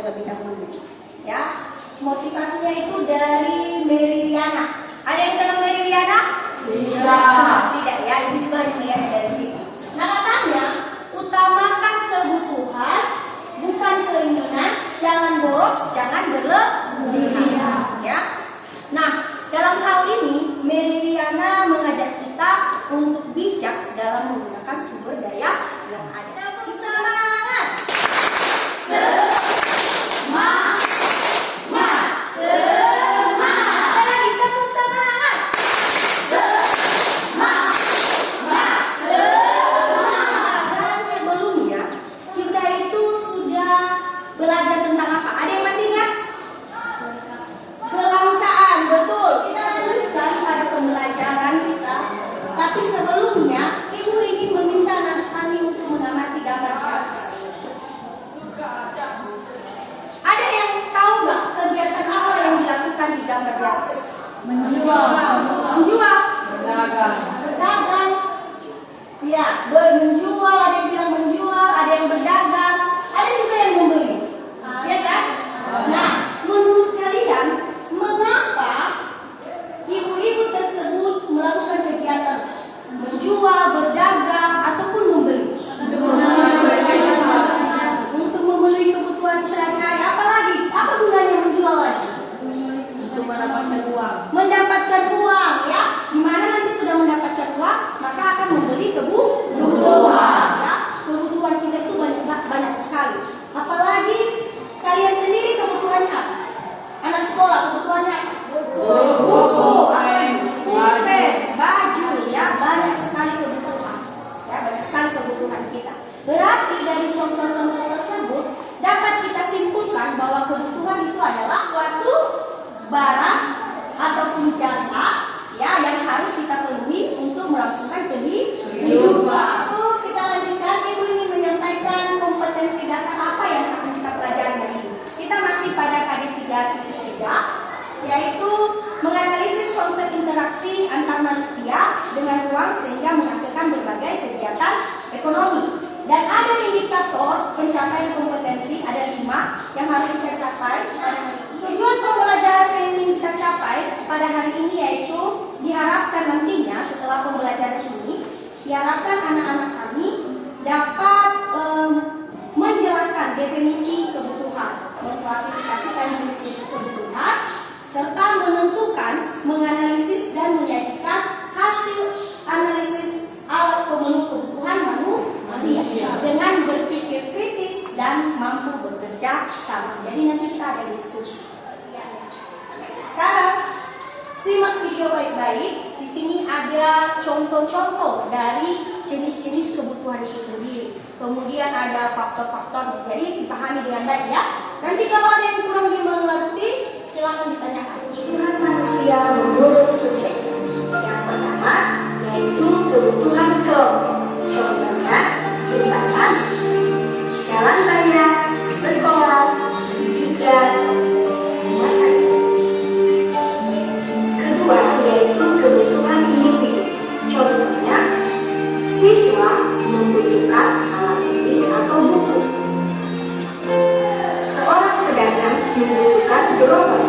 terlebih dahulu. Ya, motivasinya itu dari Mary Riana. Ada yang kenal Mary Riana? Tidak ya, ibu juga hanya melihatnya dari TV. Nah, katanya utamakan kebutuhan, bukan keinginan. Jangan boros, jangan berlebihan. Ya. Nah, dalam hal ini Mary Riana mengajak kita untuk bijak dalam menggunakan sumber daya yang ada. Semangat! Semangat! Semangat! Lagi kamu semangat! Semangat! Semangat! Dan sebelumnya kita itu sudah belajar tentang apa? Ada yang masih ingat? Kelangkaan, betul. Kita lanjutkan pada pembelajaran kita. Tapi sebelumnya, ibu ingin meminta anak kami untuk mengamati gambar garis. Ada yang tahu nggak kegiatan apa yang dilakukan di gambar garis? Menjual. Berdagang. Ya, menjual. Ada yang bilang menjual, ada yang berdagang, ada juga yang membeli. Ya kan? Nah, menurut kalian, mengapa ibu-ibu tersebut melakukan kegiatan menjual, berdagang, ataupun membeli? Untuk membeli kebutuhan sehari-hari. Apalagi? Apa gunanya menjual lagi? Untuk mendapatkan uang. Mendapatkan uang, ya. Dimana nanti sudah mendapatkan uang, maka akan membeli kebutuhan. Ya. Kebutuhan kita itu banyak sekali. Apalagi kalian sendiri kebutuhannya apa? Anak sekolah kebutuhannya apa? Buku, pulpen, baju, ya, banyak sekali kebutuhan. Ya, banyak sekali kebutuhan kita. Berarti dari contoh-contoh tersebut dapat kita simpulkan bahwa kebutuhan itu adalah suatu barang ataupun jasa, ya, yang harus kita penuhi untuk melangsungkan kehidupan. Kita lanjutkan, ibu ingin menyampaikan kompetensi dasar apa yang akan kita pelajari hari ini. Kita masih pada KD 3.3, yaitu menganalisis konsep interaksi antar manusia dengan uang sehingga menghasilkan berbagai kegiatan ekonomi. Dan ada indikator pencapaian kompetensi, ada 5 yang harus kita capai pada hari ini. Tujuan pembelajaran yang ingin kita capai pada hari ini yaitu diharapkan nantinya setelah pembelajaran ini, diharapkan anak-anak kami dapat menjelaskan definisi kebutuhan, mengklasifikasikan definisi kebutuhan, serta menentukan, menganalisis dan menyajikan hasil analisis alat pemenuh kebutuhan manusia dengan berpikir kritis dan mampu bekerja sama. Jadi nanti kita ada diskusi. Sekarang simak video baik-baik. Di sini ada contoh-contoh dari jenis-jenis kebutuhan itu sendiri. Kemudian ada faktor-faktor. Jadi dipahami dengan baik ya. Nanti kalau ada yang kurang dimengerti, silakan ditanyakan. Kebutuhan manusia menurut subjek. Yang pertama yaitu kebutuhan kelompok. Contohnya jembatan, jalan raya, sekolah, juga rumah sakit. Kedua yaitu kebutuhan individu. Contohnya siswa membutuhkan alat tulis atau buku. Seorang pedagang membutuhkan gerobak.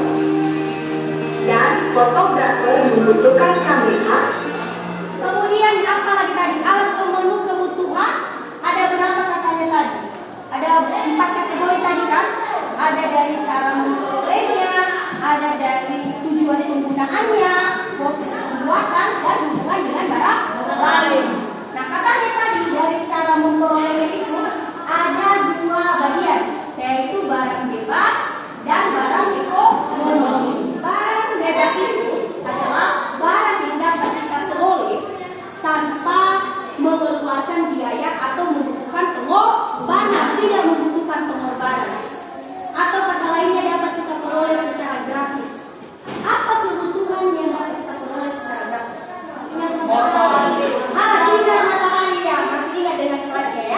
Dan fotografer membutuhkan kamera. Kemudian apa lagi tadi? Alat pemenuh kebutuhan. Ada berapa katanya tadi? Ada 4 kategori tadi kan? Ada dari cara memperolehnya, ada dari tujuan penggunaannya, proses pembuatan, dan hubungan dengan barang lain. Nah, katanya tadi dari cara memperolehnya itu ada 2 bagian, yaitu barang bebas dan barang ekonomi. Barang bebas itu adalah barang yang dapat kita peroleh tanpa mengeluarkan biaya atau membutuhkan pengorbanan, tidak membutuhkan pengorbanan. Atau kata lainnya dapat kita peroleh secara gratis. Apa kebutuhan yang dapat kita peroleh secara gratis? Sinar matahari ya, masih ingat dengan slide-nya ya.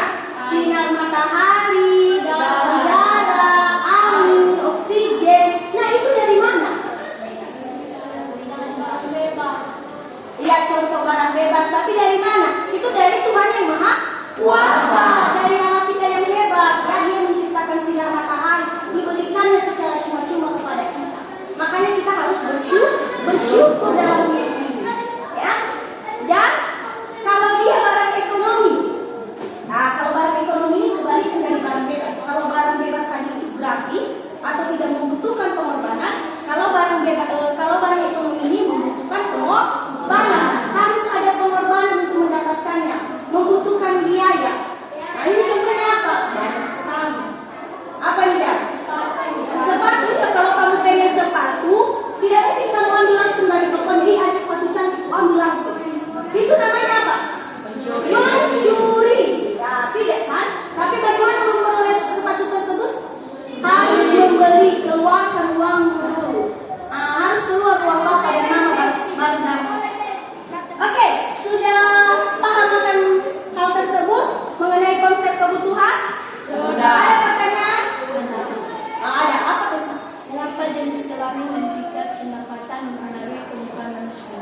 beli, keluarkan uangmu dulu. Harus keluar uang bapak dan mama baru dapat. Oke, sudah paham akan hal tersebut mengenai konsep kebutuhan? Sudah. Ada pertanyaan? Ada. Apa pesan? Kenapa jenis kelamin dan tingkat pendapatan mempengaruhi kebutuhan manusia?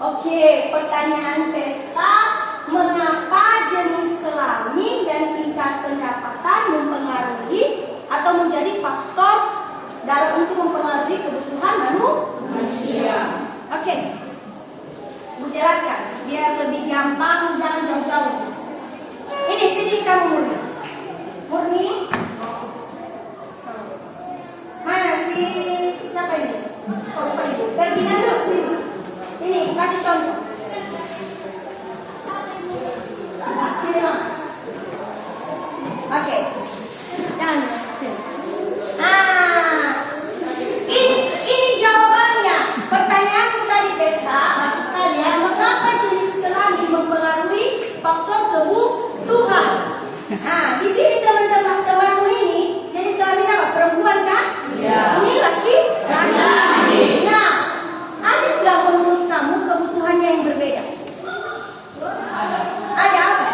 Oke, pertanyaan pesta. Mengapa jenis kelamin dan tingkat pendapatan mempengaruhi atau menjadi faktor dalam untuk mempengaruhi kebutuhan Manusia. Oke, Bu jelaskan biar lebih gampang, jangan jauh-jauh. Ini sini kamu Murni. Murni, mana si siapa ini? Oh, Pak Ibu. Regina dulu sini. Ini kasih contoh. Sini Mak. Oke. Dan ini jawabannya. Pertanyaanku tadi pesta, bagus sekalian. Mengapa jenis kelamin mempengaruhi faktor kebutuhan? Di sini temanmu ini jenis kelamin apa? Perempuan kan? Iya. Ini laki. Nah, ada nggak menurut kamu kebutuhannya yang berbeda? Ada. Ada apa?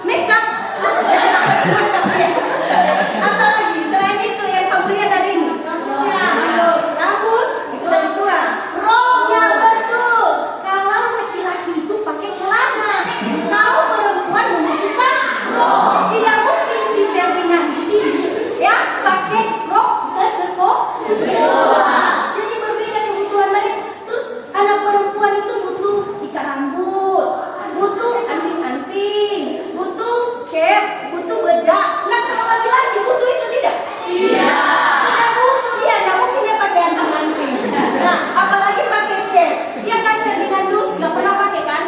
Makeup. Apa lagi? Selain itu yang kamu lihat tadi ini? Rambut. Itu dari tua. Roknya betul. Kalau laki-laki itu pakai celana, kalau perempuan membutuhkan rok. Tidak mungkin si Ferdinand di sini ya pakai rok ke sekolah. Jadi berbeda kebutuhan mereka. Terus anak perempuan itu butuh ikat rambut, butuh anting-anting, butuh cap, butuh bedak. Nah kalau laki-laki butuh itu tidak? Iya. Tidak butuh dia, tidak mungkin dia pakai anting-anting. Nah apalagi pakai cap. Dia kan Ferdinand dus nggak pernah pakai kan?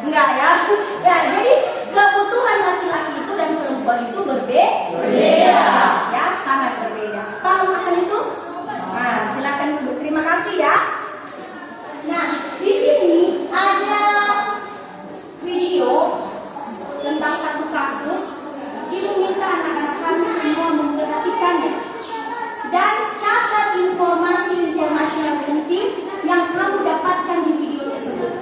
Enggak ya. Nah jadi kebutuhan laki-laki itu dan perempuan itu berbeda. Ya sangat berbeda. Paham akan itu? Nah silakan duduk. Terima kasih ya. Nah di sini ada video tentang satu kasus. Ibu minta anak-anak kami semua memperhatikannya dan catat informasi-informasi yang penting yang kamu dapatkan di video tersebut.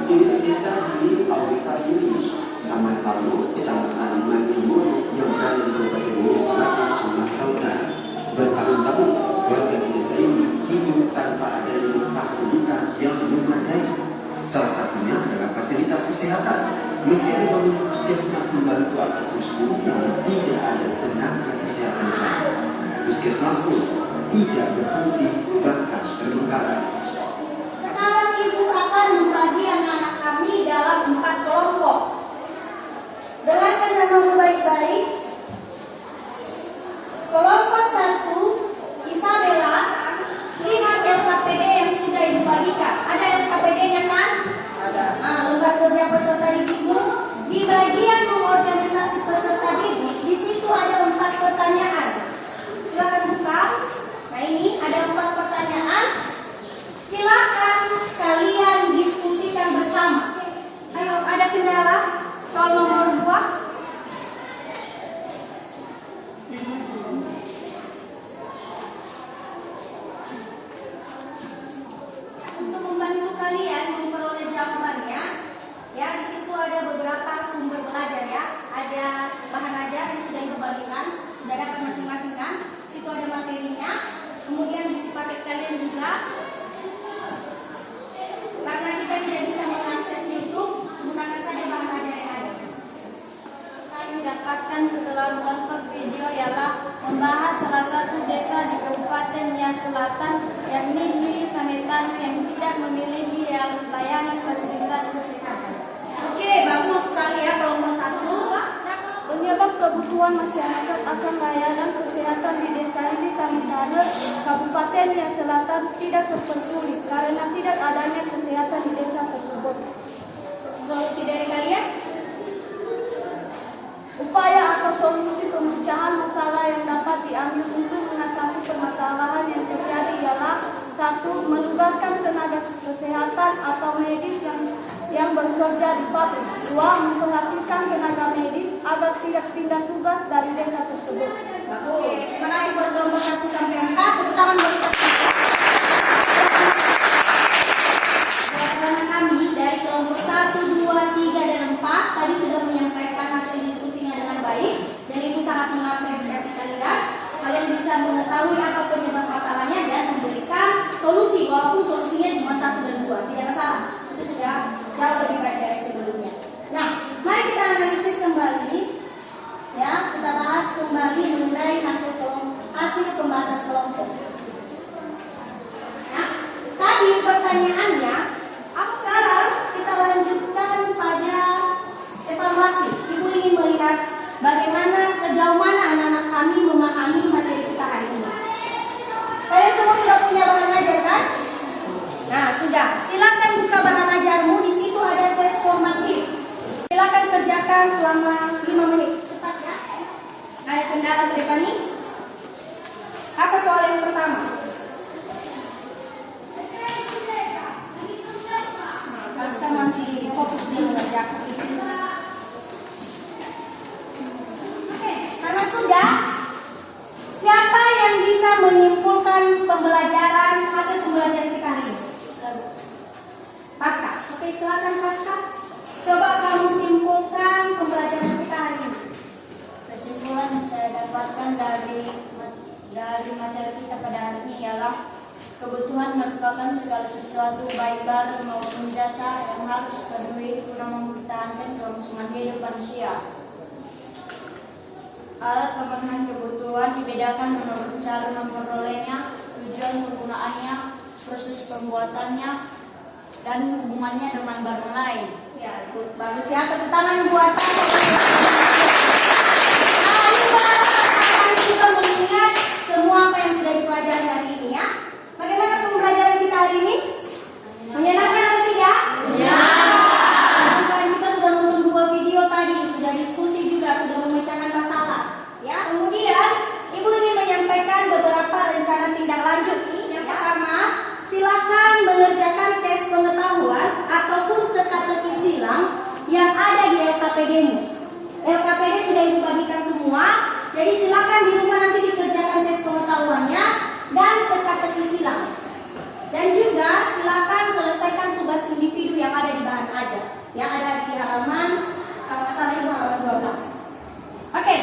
Ini kita di Aurika ini sama Palu, Kecamatan Timur yang berada di Kabupaten Bogor, Sumatera Utara. Bertahun-tahun warga di desa ini hidup tanpa adanya fasilitas yang memadai. Salah satunya adalah fasilitas kesehatan. Meski ada bangunan puskesmas membantu atau puskesmas namun tidak ada tenaga kesehatan di sana. Puskesmas pun tidak berfungsi bahkan terbengkalai. Sekarang ibu akan membagi anak-anak kami dalam 4 kelompok. Dengarkan namamu baik-baik. Kelompok 1, Isabella, lihat LKPD yang sudah ibu bagikan. Ada LKPD-nya kan? Ada. Lembar kerja peserta didikmu. Di bagian mengorganisasi peserta didik, di situ ada 4 pertanyaan. Silakan buka. Nah ini ada 4 pertanyaan. Silakan kalian diskusikan bersama. Ayo, ada kendala soal nomor 2? Untuk membantu kalian memperoleh jawabannya, ya di situ ada beberapa sumber belajar ya. Ada bahan ajar yang sudah ibu bagikan, sudah dapat masing-masing kan. Situ ada materinya. Kemudian buku paket kalian juga. Karena kita tidak bisa mengakses YouTube, gunakan saja bahan ajar yang ada. Kami dapatkan setelah menonton video ialah membahas salah satu desa di Kabupaten Nia Selatan, yakni Hili Sametan yang tidak memiliki layanan fasilitas kesehatan. Oke, bagus sekali ya kelompok 1. Penyebab kebutuhan masyarakat akan layanan kesehatan di desa Hili Sametan, Kabupaten Nia Selatan tidak terpenuhi karena tidak adanya kesehatan di desa tersebut. Solusi dari kalian? Upaya atau solusi pemecahan masalah yang dapat diambil untuk mengatasi permasalahan yang terjadi ialah 1. Menugaskan tenaga kesehatan atau medis yang bekerja di pabrik. 2. Memperhatikan tenaga medis agar tidak pindah tugas dari desa tersebut. Bagus. mengetahui apa penyebab masalahnya dan memberikan solusi, walaupun solusinya cuma 1 dan 2, tidak masalah. Itu sudah jauh lebih baik dari sebelumnya. Nah, mari kita analisis kembali, ya, kita bahas kembali mengenai hasil pembahasan kelompok. Nah, tadi pertanyaannya, sekarang kita lanjutkan pada evaluasi. Ibu ingin melihat bagaimana, sejauh mana anak-anak kami memahami materi kita hari ini. Kalian semua sudah punya bahan ajar kan? Nah, sudah. Silakan buka bahan ajarmu. Di situ ada tes formatif. Silakan kerjakan selama 5 menit. Cepat ya. Ada kendala, Stefani? Apa soal yang pertama? Pasca masih fokus dia mengerjakan. Oke, karena sudah, siapa yang bisa menyimpulkan hasil pembelajaran kita hari ini? Pasca. Oke, silakan Pasca. Coba kamu simpulkan pembelajaran kita hari ini. Kesimpulan yang saya dapatkan dari materi kita pada hari ini ialah kebutuhan merupakan segala sesuatu baik barang maupun jasa yang harus dipenuhi guna mempertahankan kelangsungan hidup manusia. Alat pemenuhan kebutuhan dibedakan menurut cara memperolehnya, tujuan penggunaannya, proses pembuatannya, dan hubungannya dengan barang lain. Ya, bagus ya. Tepuk tangan buat kita mengingat semua apa yang sudah dipelajari hari ini ya. Bagaimana pembelajaran kita hari ini? Menyenangkan atau tidak? Menyenangkan. Kita sudah nonton 2 video tadi, sudah diskusi juga, sudah memecahkan masalah. Ya, kemudian Ibu ingin menyampaikan beberapa rencana tindak lanjut. Yang pertama, silakan mengerjakan tes pengetahuan ataupun teka-teki silang yang ada di LKPD-mu. LKPD sudah Ibu bagikan semua, jadi silakan di rumah nanti dikerjakan tes pengetahuannya dan teka-teki silang. Dan juga silakan selesaikan tugas individu yang ada di bahan ajar, yang ada di halaman, kalau nggak salah Ibu halaman 12. Oke,